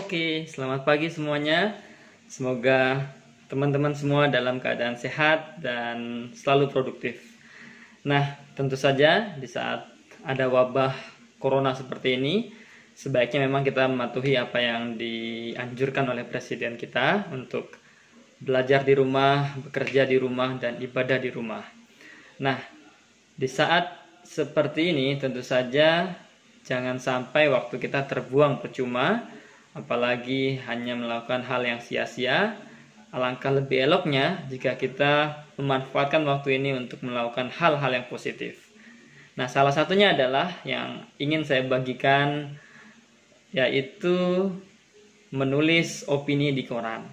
Oke, selamat pagi semuanya. Semoga teman-teman semua dalam keadaan sehat dan selalu produktif. Nah, tentu saja di saat ada wabah corona seperti ini, sebaiknya memang kita mematuhi apa yang dianjurkan oleh presiden kita untuk belajar di rumah, bekerja di rumah, dan ibadah di rumah. Nah, di saat seperti ini tentu saja jangan sampai waktu kita terbuang percuma, apalagi hanya melakukan hal yang sia-sia. Alangkah lebih eloknya jika kita memanfaatkan waktu ini untuk melakukan hal-hal yang positif. Nah, salah satunya adalah yang ingin saya bagikan, yaitu menulis opini di koran.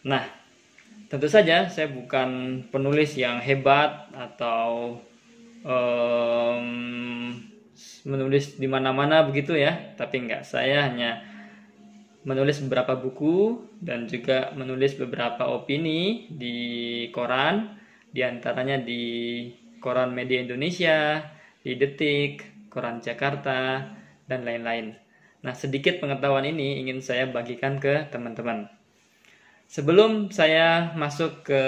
Nah, tentu saja saya bukan penulis yang hebat atau menulis di mana-mana begitu ya, tapi enggak, saya hanya menulis beberapa buku dan juga menulis beberapa opini di koran, diantaranya di Koran Media Indonesia, di Detik, Koran Jakarta, dan lain-lain. Nah, sedikit pengetahuan ini ingin saya bagikan ke teman-teman. Sebelum saya masuk ke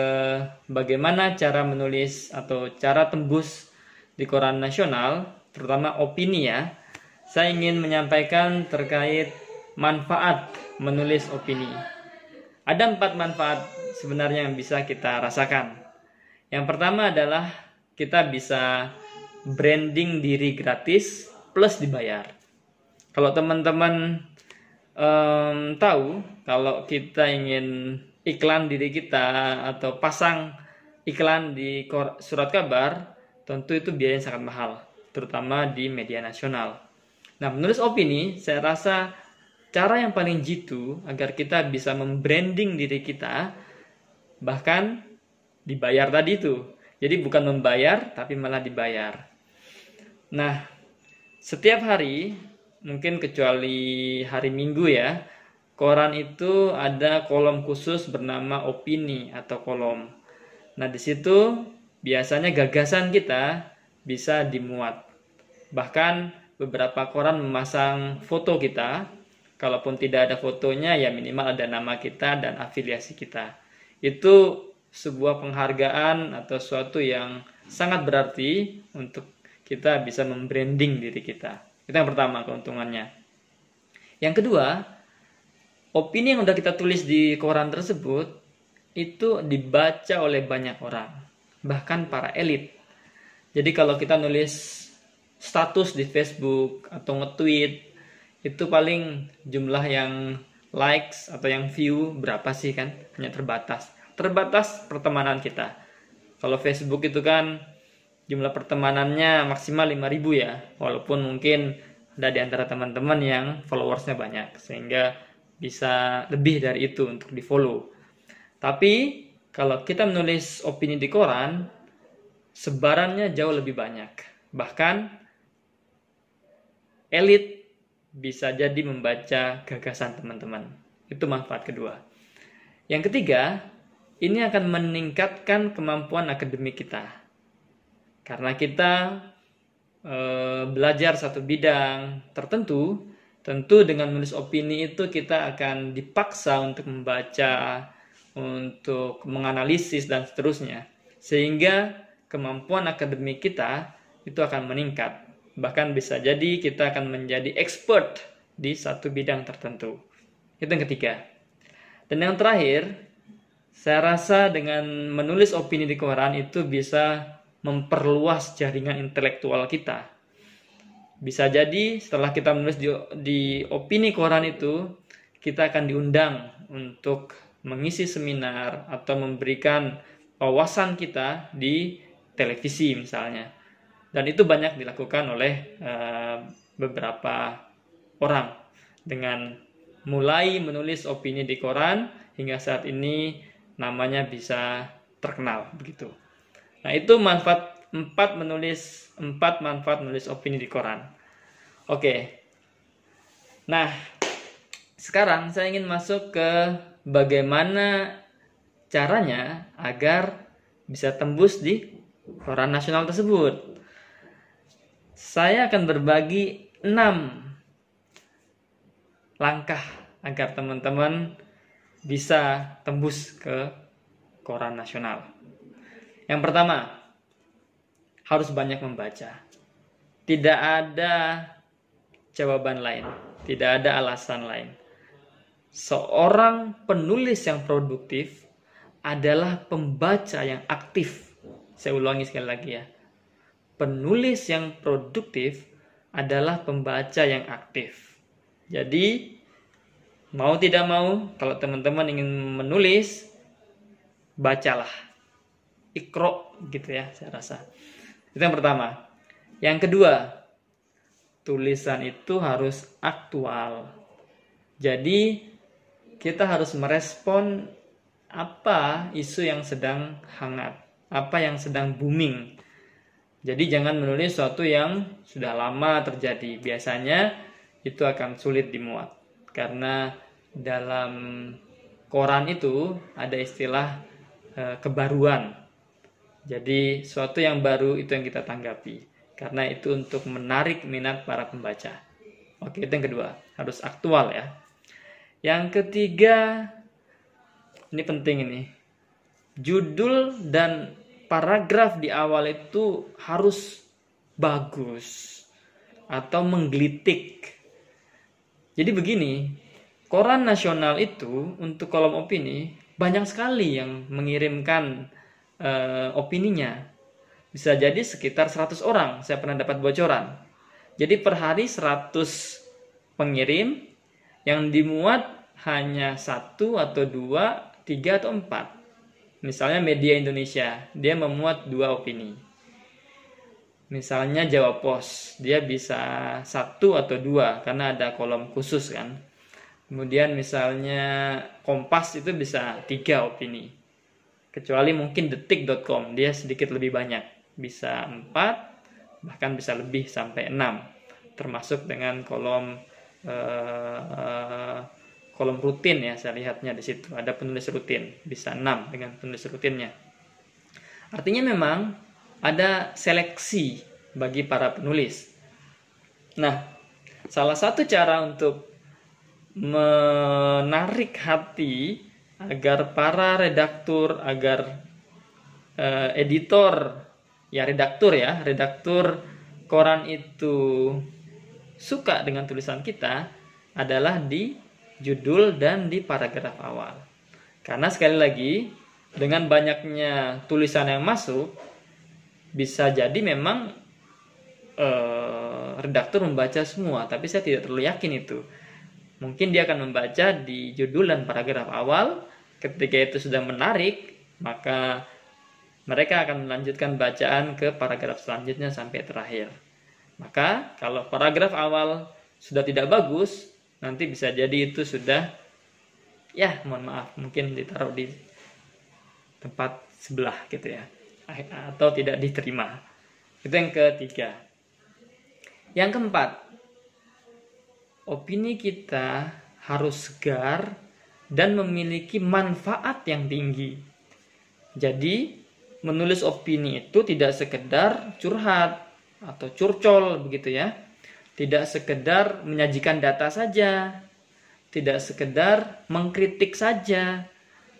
bagaimana cara menulis atau cara tembus di koran nasional, terutama opini ya, saya ingin menyampaikan terkait manfaat menulis opini. Ada 4 manfaat sebenarnya yang bisa kita rasakan. Yang pertama adalah kita bisa branding diri gratis plus dibayar. Kalau teman-teman tahu, kalau kita ingin iklan diri kita atau pasang iklan di surat kabar, tentu itu biayanya sangat mahal, terutama di media nasional. Nah, menulis opini, saya rasa cara yang paling jitu agar kita bisa membranding diri kita, bahkan dibayar tadi itu. Jadi bukan membayar, tapi malah dibayar. Nah, setiap hari, mungkin kecuali hari Minggu ya, koran itu ada kolom khusus bernama opini atau kolom. Nah, di situ biasanya gagasan kita bisa dimuat. Bahkan beberapa koran memasang foto kita. Kalaupun tidak ada fotonya, ya minimal ada nama kita dan afiliasi kita. Itu sebuah penghargaan atau sesuatu yang sangat berarti untuk kita bisa membranding diri kita. Itu yang pertama, keuntungannya. Yang kedua, opini yang udah kita tulis di koran tersebut itu dibaca oleh banyak orang, bahkan para elit. Jadi kalau kita nulis status di Facebook atau nge-tweet, itu paling jumlah yang likes atau yang view berapa sih kan? Hanya terbatas pertemanan kita. Kalau Facebook itu kan jumlah pertemanannya maksimal 5.000 ya, walaupun mungkin ada di antara teman-teman yang followersnya banyak, sehingga bisa lebih dari itu untuk di follow. Tapi kalau kita menulis opini di koran, sebarannya jauh lebih banyak. Bahkan elit bisa jadi membaca gagasan teman-teman. Itu manfaat kedua. Yang ketiga, ini akan meningkatkan kemampuan akademik kita. Karena kita belajar satu bidang tertentu, tentu dengan menulis opini itu kita akan dipaksa untuk membaca, untuk menganalisis dan seterusnya. Sehingga kemampuan akademik kita itu akan meningkat. Bahkan bisa jadi kita akan menjadi expert di satu bidang tertentu. Itu yang ketiga. Dan yang terakhir, saya rasa dengan menulis opini di koran itu bisa memperluas jaringan intelektual kita. Bisa jadi setelah kita menulis di opini koran itu, kita akan diundang untuk mengisi seminar atau memberikan wawasan kita di televisi misalnya. Dan itu banyak dilakukan oleh beberapa orang dengan mulai menulis opini di koran hingga saat ini namanya bisa terkenal begitu. Nah, itu manfaat 4 manfaat menulis opini di koran. Oke. Nah, sekarang saya ingin masuk ke bagaimana caranya agar bisa tembus di koran nasional tersebut. Saya akan berbagi 6 langkah agar teman-teman bisa tembus ke koran nasional. Yang pertama, harus banyak membaca. Tidak ada jawaban lain, tidak ada alasan lain. Seorang penulis yang produktif adalah pembaca yang aktif. Saya ulangi sekali lagi ya. Penulis yang produktif adalah pembaca yang aktif. Jadi, mau tidak mau, kalau teman-teman ingin menulis, bacalah. Iqra gitu ya, saya rasa. Itu yang pertama. Yang kedua, tulisan itu harus aktual. Jadi, kita harus merespon apa isu yang sedang hangat, apa yang sedang booming. Jadi jangan menulis sesuatu yang sudah lama terjadi. Biasanya itu akan sulit dimuat. Karena dalam koran itu ada istilah kebaruan. Jadi sesuatu yang baru itu yang kita tanggapi. Karena itu untuk menarik minat para pembaca. Oke, itu yang kedua. Harus aktual ya. Yang ketiga, ini penting ini. Judul dan paragraf di awal itu harus bagus atau menggelitik. Jadi begini, koran nasional itu untuk kolom opini banyak sekali yang mengirimkan opininya. Bisa jadi sekitar 100 orang, saya pernah dapat bocoran. Jadi per hari 100 pengirim, yang dimuat hanya 1 atau 2, 3 atau 4. Misalnya Media Indonesia, dia memuat 2 opini. Misalnya Jawa Pos, dia bisa 1 atau 2 karena ada kolom khusus kan. Kemudian misalnya Kompas itu bisa 3 opini. Kecuali mungkin detik.com, dia sedikit lebih banyak. Bisa 4, bahkan bisa lebih sampai 6. Termasuk dengan kolom rutin ya, saya lihatnya di situ ada penulis rutin, bisa 6 dengan penulis rutinnya. Artinya memang ada seleksi bagi para penulis. Nah, salah satu cara untuk menarik hati agar para redaktur, agar editor, redaktur koran itu suka dengan tulisan kita adalah di judul dan di paragraf awal. Karena sekali lagi, dengan banyaknya tulisan yang masuk, bisa jadi memang redaktur membaca semua, tapi saya tidak terlalu yakin itu. Mungkin dia akan membaca di judul dan paragraf awal. Ketika itu sudah menarik, maka mereka akan melanjutkan bacaan ke paragraf selanjutnya sampai terakhir. Maka kalau paragraf awal sudah tidak bagus, nanti bisa jadi itu sudah, ya mohon maaf, mungkin ditaruh di tempat sebelah gitu ya, atau tidak diterima. Itu yang ketiga. Yang keempat, opini kita harus segar dan memiliki manfaat yang tinggi. Jadi menulis opini itu tidak sekedar curhat atau curcol begitu ya. Tidak sekedar menyajikan data saja, tidak sekedar mengkritik saja,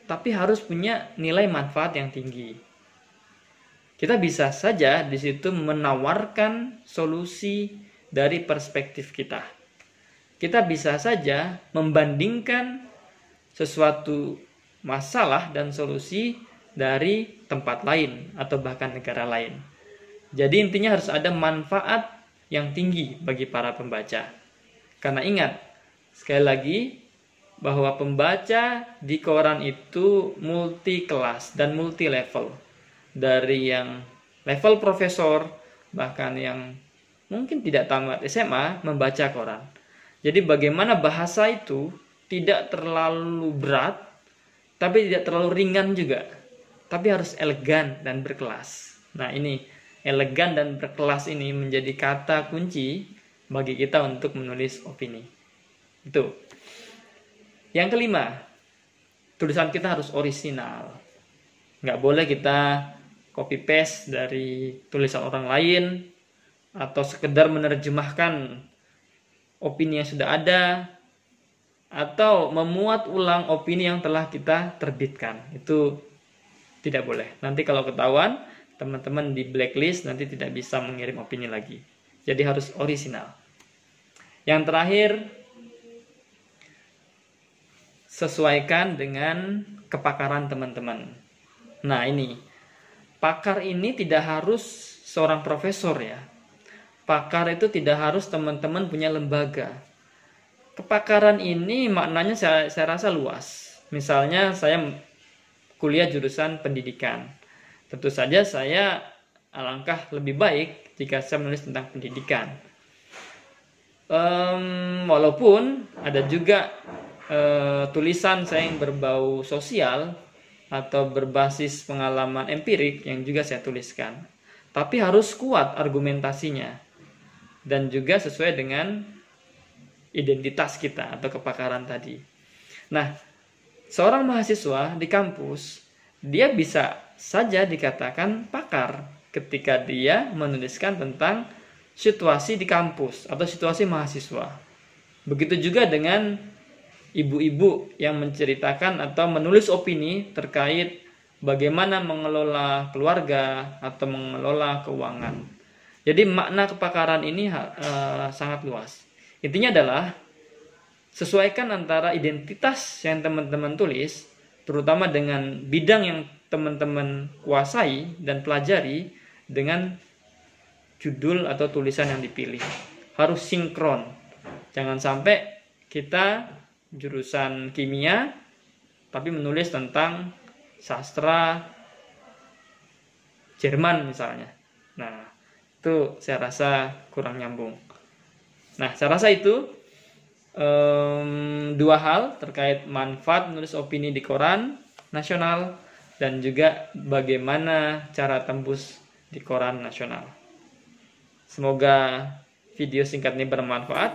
tapi harus punya nilai manfaat yang tinggi. Kita bisa saja di situ menawarkan solusi dari perspektif kita. Kita bisa saja membandingkan sesuatu masalah dan solusi dari tempat lain atau bahkan negara lain. Jadi intinya harus ada manfaat yang tinggi bagi para pembaca. Karena ingat, sekali lagi, bahwa pembaca di koran itu multi kelas dan multi level. Dari yang level profesor, bahkan yang mungkin tidak tamat SMA, membaca koran. Jadi bagaimana bahasa itu tidak terlalu berat, tapi tidak terlalu ringan juga. Tapi harus elegan dan berkelas. Nah ini, elegan dan berkelas ini menjadi kata kunci bagi kita untuk menulis opini. Itu. Yang kelima, tulisan kita harus orisinal. Nggak boleh kita copy paste dari tulisan orang lain atau sekedar menerjemahkan opini yang sudah ada atau memuat ulang opini yang telah kita terbitkan. Itu tidak boleh. Nanti kalau ketahuan, teman-teman di blacklist, nanti tidak bisa mengirim opini lagi. Jadi harus orisinal. Yang terakhir, sesuaikan dengan kepakaran teman-teman. Nah ini, pakar ini tidak harus seorang profesor ya. Pakar itu tidak harus teman-teman punya lembaga. Kepakaran ini maknanya saya rasa luas. Misalnya saya kuliah jurusan pendidikan. Tentu saja saya alangkah lebih baik jika saya menulis tentang pendidikan. Walaupun ada juga tulisan saya yang berbau sosial atau berbasis pengalaman empirik yang juga saya tuliskan. Tapi harus kuat argumentasinya dan juga sesuai dengan identitas kita atau kepakaran tadi. Nah, seorang mahasiswa di kampus, dia bisa saja dikatakan pakar ketika dia menuliskan tentang situasi di kampus atau situasi mahasiswa. Begitu juga dengan ibu-ibu yang menceritakan atau menulis opini terkait bagaimana mengelola keluarga atau mengelola keuangan. Jadi makna kepakaran ini sangat luas. Intinya adalah sesuaikan antara identitas yang teman-teman tulis, terutama dengan bidang yang teman-teman kuasai dan pelajari, dengan judul atau tulisan yang dipilih. Harus sinkron. Jangan sampai kita jurusan kimia tapi menulis tentang sastra Jerman misalnya. Nah, itu saya rasa kurang nyambung. Nah, saya rasa itu dua hal terkait manfaat menulis opini di koran nasional dan juga bagaimana cara tembus di koran nasional. Semoga video singkat ini bermanfaat.